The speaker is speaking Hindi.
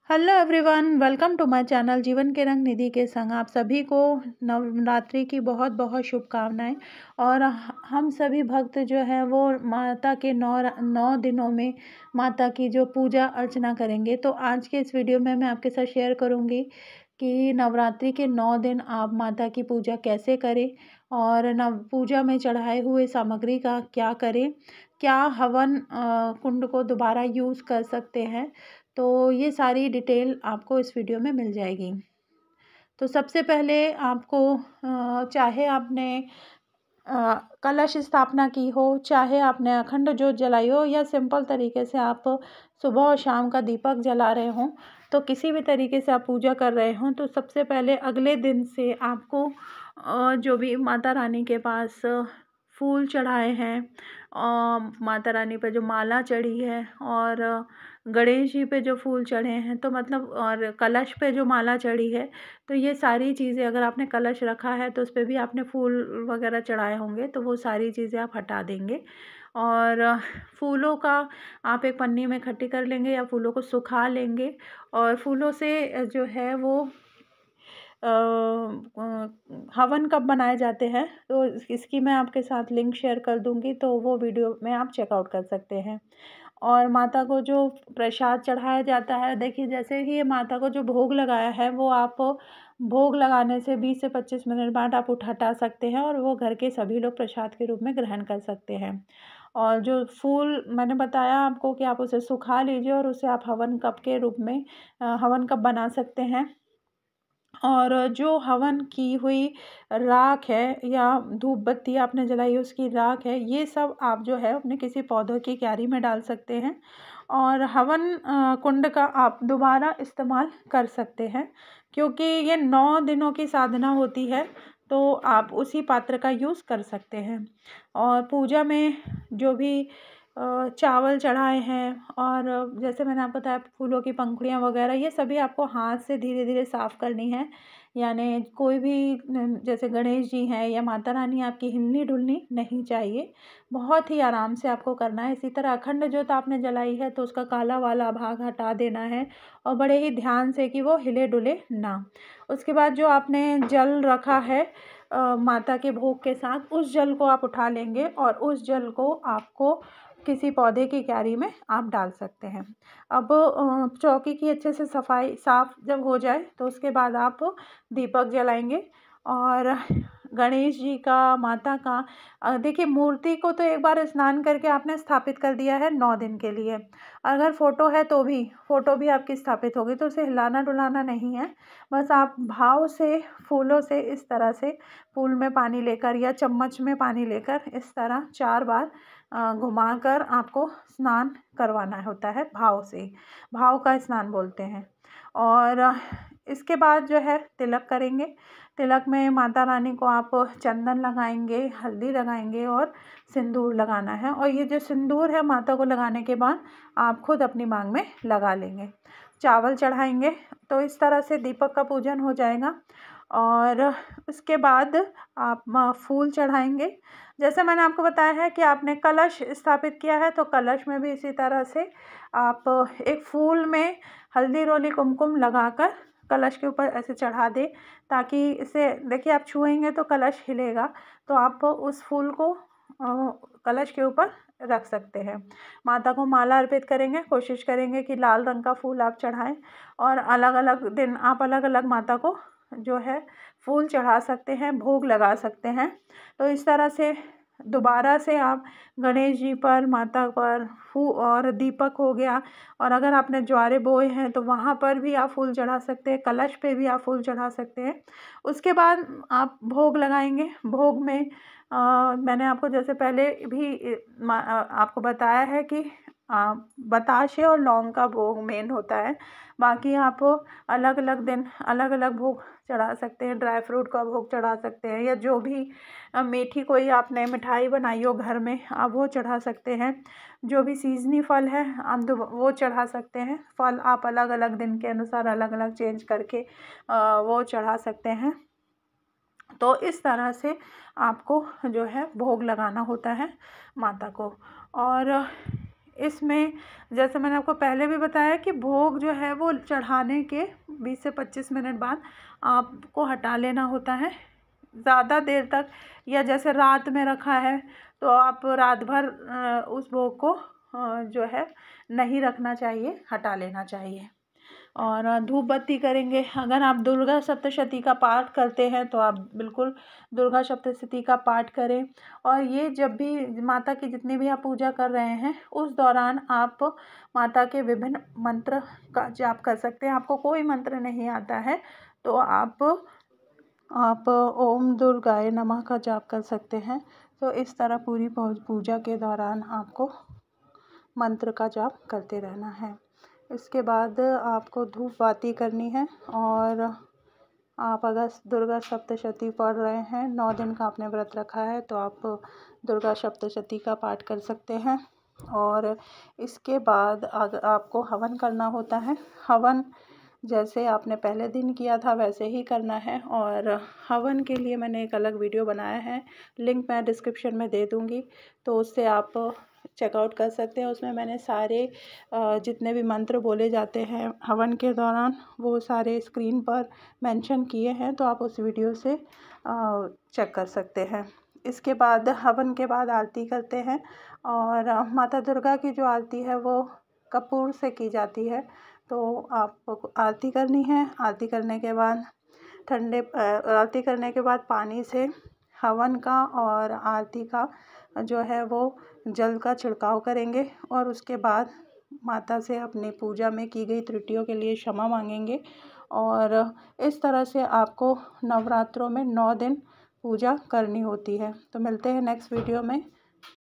Hello everyone, welcome to my channel जीवन के रंग निधि के संग। आप सभी को नवरात्रि की बहुत बहुत शुभकामनाएं। और हम सभी भक्त जो है वो माता के नौ दिनों में माता की जो पूजा अर्चना करेंगे। तो आज के इस वीडियो में मैं आपके साथ शेयर करूंगी कि नवरात्रि के 9 दिन आप माता की पूजा कैसे करें और नव पूजा में चढ़ाए हुए सामग्री का क्या करें, क्या हवन कुंड को दोबारा यूज़ कर सकते हैं। तो ये सारी डिटेल आपको इस वीडियो में मिल जाएगी। तो सबसे पहले आपको चाहे आपने कलश स्थापना की हो, चाहे आपने अखंड ज्योत जलाई हो, या सिंपल तरीके से आप सुबह और शाम का दीपक जला रहे हों, तो किसी भी तरीके से आप पूजा कर रहे हों, तो सबसे पहले अगले दिन से आपको जो भी माता रानी के पास फूल चढ़ाए हैं, माता रानी पर जो माला चढ़ी है और गणेश जी पे जो फूल चढ़े हैं, तो मतलब और कलश पे जो माला चढ़ी है, तो ये सारी चीज़ें, अगर आपने कलश रखा है तो उस पे भी आपने फूल वगैरह चढ़ाए होंगे, तो वो सारी चीज़ें आप हटा देंगे। और फूलों का आप एक पन्नी में इकट्ठी कर लेंगे या फूलों को सुखा लेंगे। और फूलों से जो है वो हवन कब बनाए जाते हैं, तो इसकी मैं आपके साथ लिंक शेयर कर दूंगी, तो वो वीडियो में आप चेकआउट कर सकते हैं। और माता को जो प्रसाद चढ़ाया जाता है, देखिए जैसे कि ये माता को जो भोग लगाया है, वो आप भोग लगाने से 20 से 25 मिनट बाद आप हटा सकते हैं और वो घर के सभी लोग प्रसाद के रूप में ग्रहण कर सकते हैं। और जो फूल मैंने बताया आपको कि आप उसे सुखा लीजिए और उसे आप हवन कप के रूप में हवन कप बना सकते हैं। और जो हवन की हुई राख है या धूप बत्ती आपने जलाई उसकी राख है, ये सब आप जो है अपने किसी पौधों की क्यारी में डाल सकते हैं। और हवन कुंड का आप दोबारा इस्तेमाल कर सकते हैं, क्योंकि ये 9 दिनों की साधना होती है, तो आप उसी पात्र का यूज़ कर सकते हैं। और पूजा में जो भी चावल चढ़ाए हैं, और जैसे मैंने आपको बताया फूलों की पंखुड़ियाँ वगैरह, ये सभी आपको हाथ से धीरे धीरे साफ़ करनी है। यानी कोई भी जैसे गणेश जी हैं या माता रानी आपकी हिलनी डुलनी नहीं चाहिए, बहुत ही आराम से आपको करना है। इसी तरह अखंड ज्योत आपने जलाई है तो उसका काला वाला भाग हटा देना है और बड़े ही ध्यान से कि वो हिले डुले ना। उसके बाद जो आपने जल रखा है माता के भोग के साथ, उस जल को आप उठा लेंगे और उस जल को आपको किसी पौधे की क्यारी में आप डाल सकते हैं। अब चौकी की अच्छे से सफाई साफ जब हो जाए तो उसके बाद आप दीपक जलाएंगे। और गणेश जी का, माता का, देखिए मूर्ति को तो एक बार स्नान करके आपने स्थापित कर दिया है 9 दिन के लिए। अगर फ़ोटो है तो भी फ़ोटो भी आपकी स्थापित होगी, तो उसे हिलाना डुलाना नहीं है। बस आप भाव से फूलों से इस तरह से फूल में पानी लेकर या चम्मच में पानी लेकर इस तरह 4 बार घुमाकर आपको स्नान करवाना होता है। भाव से, भाव का स्नान बोलते हैं। और इसके बाद जो है तिलक करेंगे। तिलक में माता रानी को आप चंदन लगाएंगे, हल्दी लगाएंगे और सिंदूर लगाना है। और ये जो सिंदूर है माता को लगाने के बाद आप खुद अपनी मांग में लगा लेंगे। चावल चढ़ाएंगे। तो इस तरह से दीपक का पूजन हो जाएगा। और उसके बाद आप फूल चढ़ाएंगे। जैसे मैंने आपको बताया है कि आपने कलश स्थापित किया है, तो कलश में भी इसी तरह से आप एक फूल में हल्दी रोली कुमकुम लगाकर कलश के ऊपर ऐसे चढ़ा दें, ताकि इसे देखिए आप छुएंगे तो कलश हिलेगा, तो आप उस फूल को कलश के ऊपर रख सकते हैं। माता को माला अर्पित करेंगे, कोशिश करेंगे कि लाल रंग का फूल आप चढ़ाएं। और अलग अलग दिन आप अलग अलग माता को जो है फूल चढ़ा सकते हैं, भोग लगा सकते हैं। तो इस तरह से दोबारा से आप गणेश जी पर, माता पर और दीपक हो गया, और अगर आपने ज्वारे बोए हैं तो वहाँ पर भी आप फूल चढ़ा सकते हैं, कलश पे भी आप फूल चढ़ा सकते हैं। उसके बाद आप भोग लगाएंगे। भोग में मैंने आपको जैसे पहले भी आपको बताया है कि बताशे और लौंग का भोग मेन होता है। बाकी आप अलग अलग दिन अलग अलग भोग चढ़ा सकते हैं। ड्राई फ्रूट का भोग चढ़ा सकते हैं, या जो भी मीठी कोई आपने मिठाई बनाई हो घर में आप वो चढ़ा सकते हैं। जो भी सीजनी फल है आप वो चढ़ा सकते हैं। फल आप अलग अलग दिन के अनुसार अलग अलग चेंज करके वो चढ़ा सकते हैं। तो इस तरह से आपको जो है भोग लगाना होता है माता को। और इसमें जैसे मैंने आपको पहले भी बताया कि भोग जो है वो चढ़ाने के 20 से 25 मिनट बाद आपको हटा लेना होता है। ज़्यादा देर तक या जैसे रात में रखा है तो आप रात भर उस भोग को जो है नहीं रखना चाहिए, हटा लेना चाहिए। और धूप बत्ती करेंगे। अगर आप दुर्गा सप्तशती का पाठ करते हैं तो आप बिल्कुल दुर्गा सप्तशती का पाठ करें। और ये जब भी माता की जितनी भी आप पूजा कर रहे हैं उस दौरान आप माता के विभिन्न मंत्र का जाप कर सकते हैं। आपको कोई मंत्र नहीं आता है तो आप ओम दुर्गाय नमः का जाप कर सकते हैं। तो इस तरह पूरी पूजा के दौरान आपको मंत्र का जाप करते रहना है। इसके बाद आपको धूप बाती करनी है। और आप अगर दुर्गा सप्तशती पढ़ रहे हैं, 9 दिन का आपने व्रत रखा है, तो आप दुर्गा सप्तशती का पाठ कर सकते हैं। और इसके बाद अगर आपको हवन करना होता है, हवन जैसे आपने पहले दिन किया था वैसे ही करना है। और हवन के लिए मैंने एक अलग वीडियो बनाया है, लिंक मैं डिस्क्रिप्शन में दे दूँगी, तो उससे आप चेकआउट कर सकते हैं। उसमें मैंने सारे जितने भी मंत्र बोले जाते हैं हवन के दौरान वो सारे स्क्रीन पर मेंशन किए हैं, तो आप उस वीडियो से चेक कर सकते हैं। इसके बाद हवन के बाद आरती करते हैं। और माता दुर्गा की जो आरती है वो कपूर से की जाती है। तो आपको आरती करनी है। आरती करने के बाद आरती करने के बाद पानी से हवन का और आरती का जो है वो जल का छिड़काव करेंगे। और उसके बाद माता से अपनी पूजा में की गई त्रुटियों के लिए क्षमा मांगेंगे। और इस तरह से आपको नवरात्रों में 9 दिन पूजा करनी होती है। तो मिलते हैं नेक्स्ट वीडियो में।